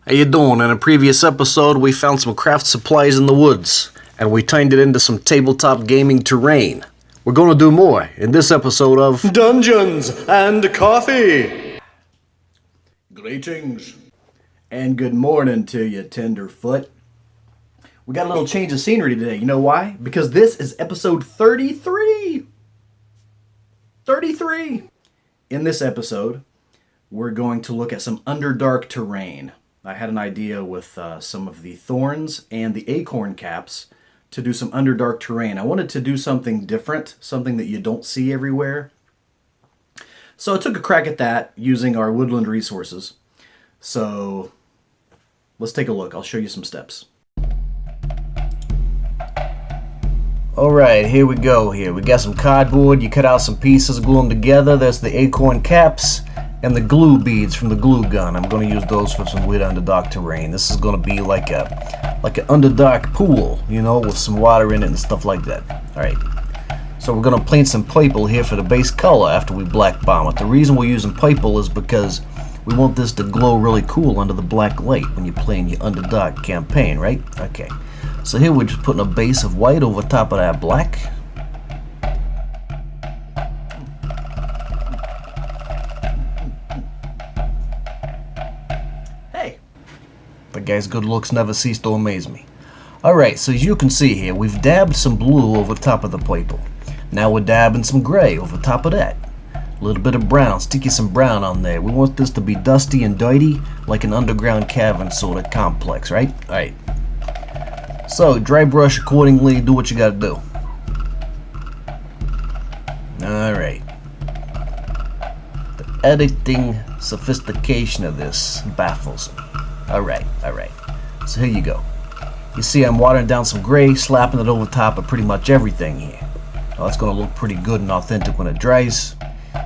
How you doing? In a previous episode, we found some craft supplies in the woods, and we turned it into some tabletop gaming terrain. We're gonna do more in this episode of Dungeons and Coffee! Greetings, and good morning to you, tenderfoot. We got a little change of scenery today. You know why? Because this is episode 33! 33! In this episode, we're going to look at some Underdark terrain. I had an idea with some of the thorns and the acorn caps to do some Underdark terrain. I wanted to do something different, something that you don't see everywhere. So I took a crack at that using our Woodland resources. So let's take a look. I'll show you some steps. Alright, here we go here. We got some cardboard. You cut out some pieces, glue them together. There's the acorn caps and the glue beads from the glue gun. I'm going to use those for some weird Underdark terrain. This is going to be like an Underdark pool, you know, with some water in it and stuff like that. Alright, so we're going to paint some purple here for the base color after we black bomb it. The reason we're using purple is because we want this to glow really cool under the black light when you're playing your Underdark campaign, right? Okay, so here we're just putting a base of white over top of that black. But guys, good looks never cease to amaze me. Alright, so as you can see here, we've dabbed some blue over top of the purple. Now we're dabbing some gray over top of that. A little bit of brown, sticky some brown on there. We want this to be dusty and dirty, like an underground cavern sort of complex, right? Alright. So, dry brush accordingly, do what you gotta do. Alright. The editing sophistication of this baffles me. Alright. So here you go. You see I'm watering down some gray, slapping it over top of pretty much everything here. Now that's going to look pretty good and authentic when it dries.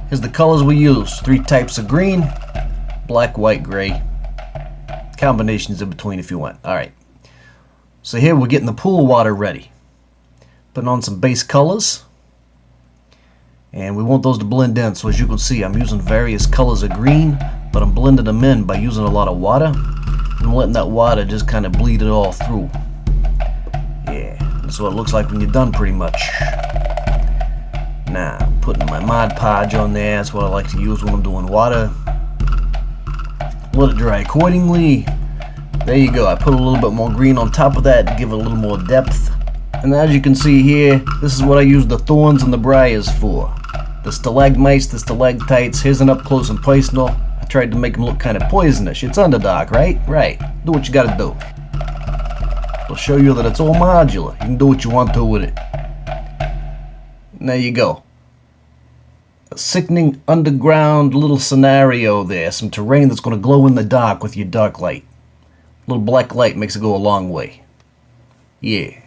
Here's the colors we use. 3 types of green, black, white, gray. Combinations in between if you want. Alright. So here we're getting the pool water ready. Putting on some base colors. And we want those to blend in. So as you can see, I'm using various colors of green, but I'm blending them in by using a lot of water. I'm letting that water just kind of bleed it all through. Yeah, that's what it looks like when you're done pretty much. Now, I'm putting my Mod Podge on there. That's what I like to use when I'm doing water. Let it dry accordingly. There you go. I put a little bit more green on top of that to give it a little more depth. And as you can see here, this is what I use the thorns and the briars for. The stalagmites, the stalactites. Here's an up close and personal. I tried to make them look kind of poisonous. It's Underdark, right? Right. Do what you gotta do. I'll show you that it's all modular. You can do what you want to with it. And there you go. A sickening underground little scenario there. Some terrain that's going to glow in the dark with your dark light. A little black light makes it go a long way. Yeah.